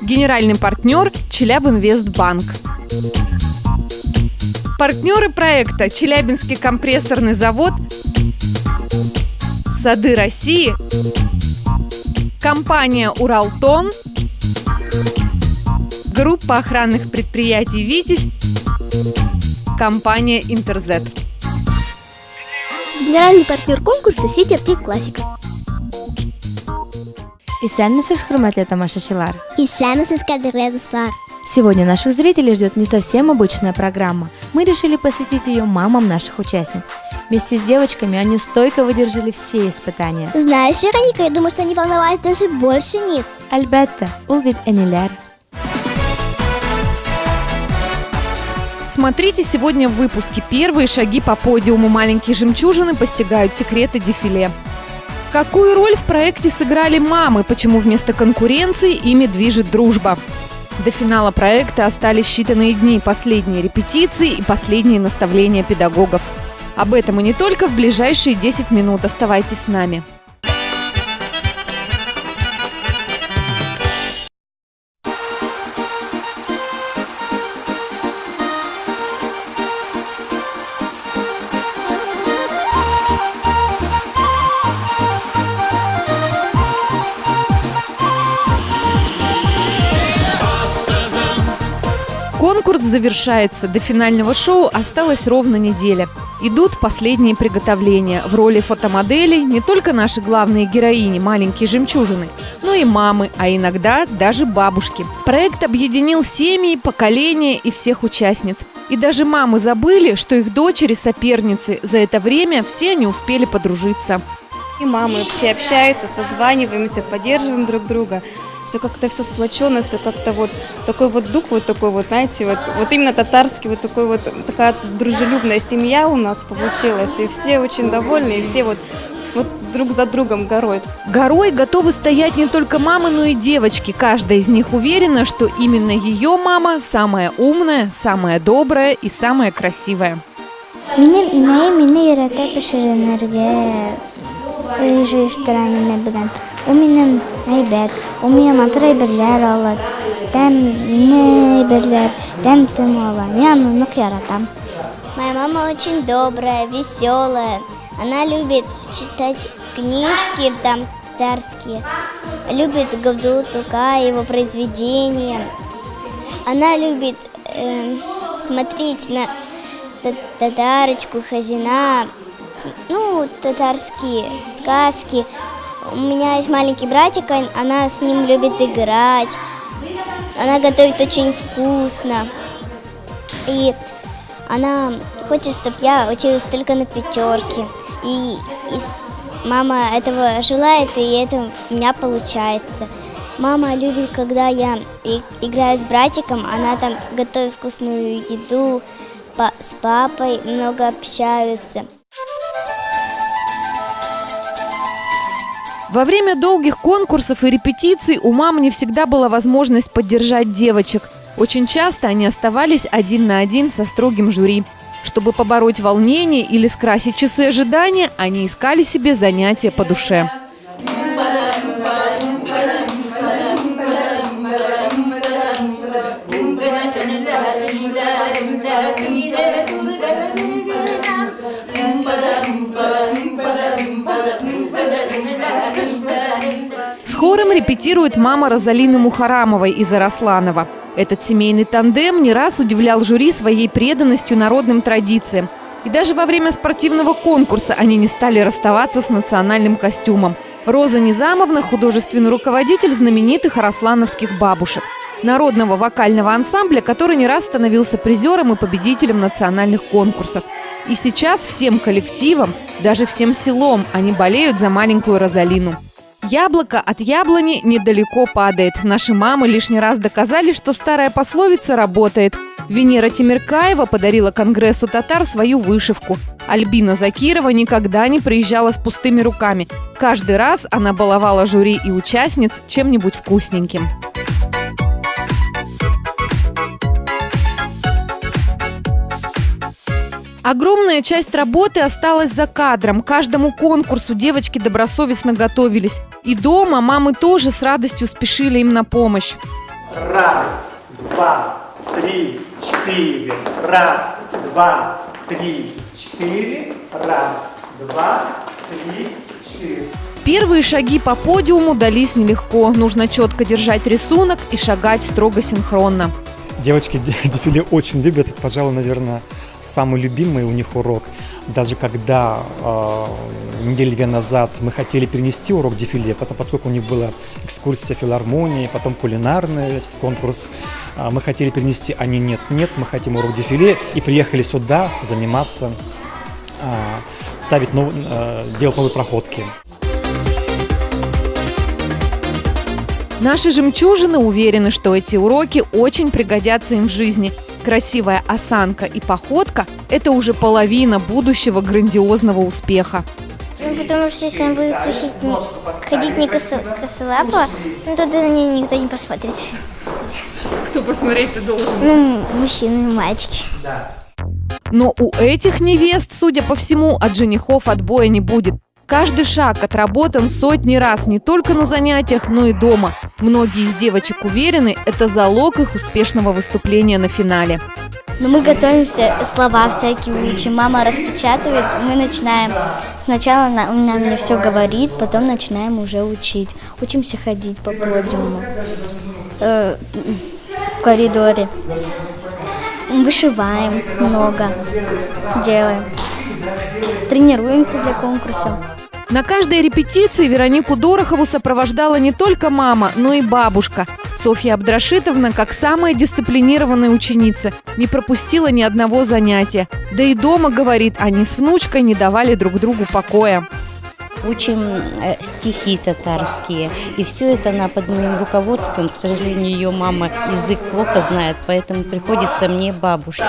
Генеральный партнер – Челябинвестбанк. Партнеры проекта – Челябинский компрессорный завод, Сады России, компания «Уралтон», группа охранных предприятий «Витязь», компания «Интерзет». Генеральный партнер конкурса – сеть аптек «Классика». Исәнмесез, хөрмәтле тамашачылар. Исәнмесез, кадерле дуслар. Сегодня наших зрителей ждет не совсем обычная программа. Мы решили посвятить ее мамам наших участниц. Вместе с девочками они стойко выдержали все испытания. Знаешь, Вероника, я думаю, что они волновались даже больше них. Әлбәттә, ул бит әниләр. Смотрите сегодня в выпуске. Первые шаги по подиуму. Маленькие жемчужины постигают секреты дефиле. Какую роль в проекте сыграли мамы? Почему вместо конкуренции ими движет дружба? До финала проекта остались считанные дни, последние репетиции и последние наставления педагогов. Об этом и не только в ближайшие 10 минут. Оставайтесь с нами. Конкурс завершается. До финального шоу осталась ровно неделя. Идут последние приготовления. В роли фотомоделей не только наши главные героини, маленькие жемчужины, но и мамы, а иногда даже бабушки. Проект объединил семьи, поколения и всех участниц. И даже мамы забыли, что их дочери соперницы. За это время все они успели подружиться. И мамы все общаются, созваниваемся, поддерживаем друг друга. Все как-то все сплочено, все как-то вот такой вот дух, вот такой вот, знаете, вот именно татарский, вот такой вот, такая дружелюбная семья у нас получилась. И все очень довольны, и все вот друг за другом горой. Горой готовы стоять не только мамы, но и девочки. Каждая из них уверена, что именно ее мама самая умная, самая добрая и самая красивая. Минем инәем мине ярата пешеренергә җыештыра мине белән. У минем әйбәт, у меня матур әйберләр алыр, тәмле әйберләр, тәм ала. Мин аны нык яратам. Моя мама очень добрая, веселая. Она любит читать книжки там татарские, любит Габдулла Тукаева, его произведения. Она любит смотреть на Татарочку, Хазина, татарские сказки. У меня есть маленький братик, она с ним любит играть. Она готовит очень вкусно. И она хочет, чтобы я училась только на 5. И мама этого желает, и это у меня получается. Мама любит, когда я играю с братиком, она там готовит вкусную еду, с папой много общаются. Во время долгих конкурсов и репетиций у мам не всегда была возможность поддержать девочек. Очень часто они оставались один на один со строгим жюри. Чтобы побороть волнение или скрасить часы ожидания, они искали себе занятия по душе. С хором репетирует мама Розалины Мухарамовой из Арасланова. Этот семейный тандем не раз удивлял жюри своей преданностью народным традициям. И даже во время спортивного конкурса они не стали расставаться с национальным костюмом. Роза Низамовна – художественный руководитель знаменитых араслановских бабушек. Народного вокального ансамбля, который не раз становился призером и победителем национальных конкурсов. И сейчас всем коллективом, даже всем селом, они болеют за маленькую Розалину. Яблоко от яблони недалеко падает. Наши мамы лишний раз доказали, что старая пословица работает. Венера Тимиркаева подарила Конгрессу татар свою вышивку. Альбина Закирова никогда не приезжала с пустыми руками. Каждый раз она баловала жюри и участниц чем-нибудь вкусненьким. Огромная часть работы осталась за кадром. Каждому конкурсу девочки добросовестно готовились. И дома мамы тоже с радостью спешили им на помощь. Раз, два, три, четыре. Раз, два, три, четыре. Раз, два, три, четыре. Первые шаги по подиуму дались нелегко. Нужно четко держать рисунок и шагать строго синхронно. Девочки дефиле очень любят. Это, пожалуй, наверное, самый любимый у них урок. Даже когда недели 2 назад мы хотели перенести урок дефиле, поскольку у них была экскурсия филармонии, потом кулинарный конкурс, мы хотели перенести, они нет, мы хотим урок дефиле, и приехали сюда заниматься, делать новые проходки. Наши жемчужины уверены, что эти уроки очень пригодятся им в жизни. Красивая осанка и походка – это уже половина будущего грандиозного успеха. Потому что если он будет ходить не косолапо, тогда на нее никто не посмотрит. Кто посмотреть-то должен? Мужчины и мальчики. Но у этих невест, судя по всему, от женихов отбоя не будет. Каждый шаг отработан сотни раз не только на занятиях, но и дома. Многие из девочек уверены, это залог их успешного выступления на финале. Но мы готовимся, слова всякие учим, мама распечатывает, мы начинаем. Сначала она мне все говорит, потом начинаем уже учить. Учимся ходить по подиуму, в коридоре. Вышиваем много, делаем. Тренируемся для конкурса. На каждой репетиции Веронику Дорохову сопровождала не только мама, но и бабушка. Софья Абдрашитовна, как самая дисциплинированная ученица, не пропустила ни одного занятия. Да и дома, говорит, они с внучкой не давали друг другу покоя. Учим стихи татарские, и все это она под моим руководством. К сожалению, ее мама язык плохо знает, поэтому приходится мне, бабушке.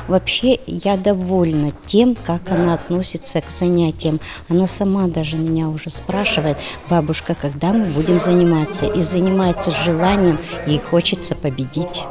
Вообще, я довольна тем, как она относится к занятиям. Она сама даже меня уже спрашивает: бабушка, когда мы будем заниматься? И занимается с желанием, ей хочется победить.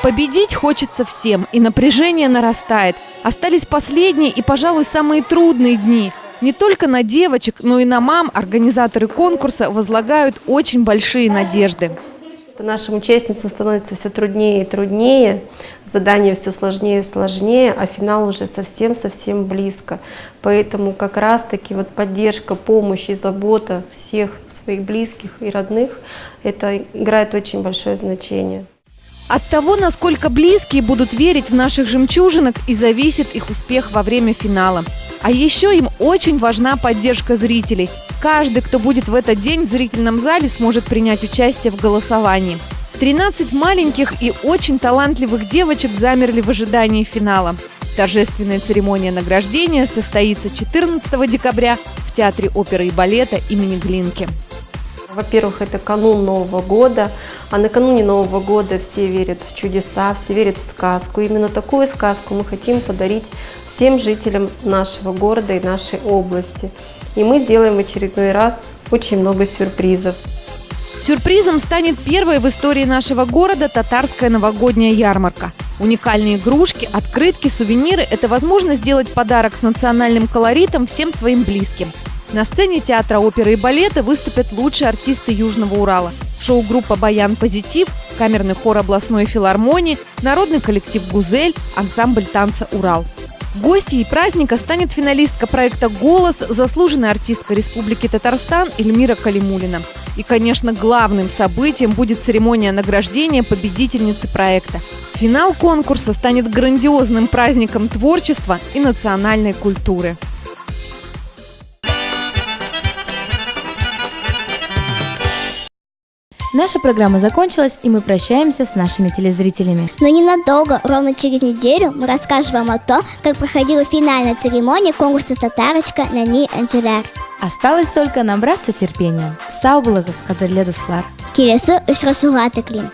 Победить хочется всем, и напряжение нарастает. Остались последние и, пожалуй, самые трудные дни. Не только на девочек, но и на мам организаторы конкурса возлагают очень большие надежды. Нашим участницам становится все труднее и труднее, задание все сложнее и сложнее, а финал уже совсем близко. Поэтому как раз-таки вот поддержка, помощь и забота всех своих близких и родных, это играет очень большое значение. От того, насколько близкие будут верить в наших жемчужинок, и зависит их успех во время финала. А еще им очень важна поддержка зрителей. Каждый, кто будет в этот день в зрительном зале, сможет принять участие в голосовании. 13 маленьких и очень талантливых девочек замерли в ожидании финала. Торжественная церемония награждения состоится 14 декабря в Театре оперы и балета имени Глинки. Во-первых, это канун Нового года, а накануне Нового года все верят в чудеса, все верят в сказку. Именно такую сказку мы хотим подарить всем жителям нашего города и нашей области. И мы делаем в очередной раз очень много сюрпризов. Сюрпризом станет первая в истории нашего города татарская новогодняя ярмарка. Уникальные игрушки, открытки, сувениры – это возможность сделать подарок с национальным колоритом всем своим близким. На сцене Театра оперы и балета выступят лучшие артисты Южного Урала. Шоу-группа «Баян Позитив», камерный хор областной филармонии, народный коллектив «Гузель», ансамбль танца «Урал». Гостьей праздника станет финалистка проекта «Голос», заслуженная артистка Республики Татарстан Эльмира Калимуллина. И, конечно, главным событием будет церемония награждения победительницы проекта. Финал конкурса станет грандиозным праздником творчества и национальной культуры. Наша программа закончилась, и мы прощаемся с нашими телезрителями. Но ненадолго, ровно через неделю мы расскажем вам о том, как проходила финальная церемония конкурса «Татарочка» на Ни Анджелер. Осталось только набраться терпения. Сау булыгыз, кадерле дуслар. Келесі үш расуға тіклеймін.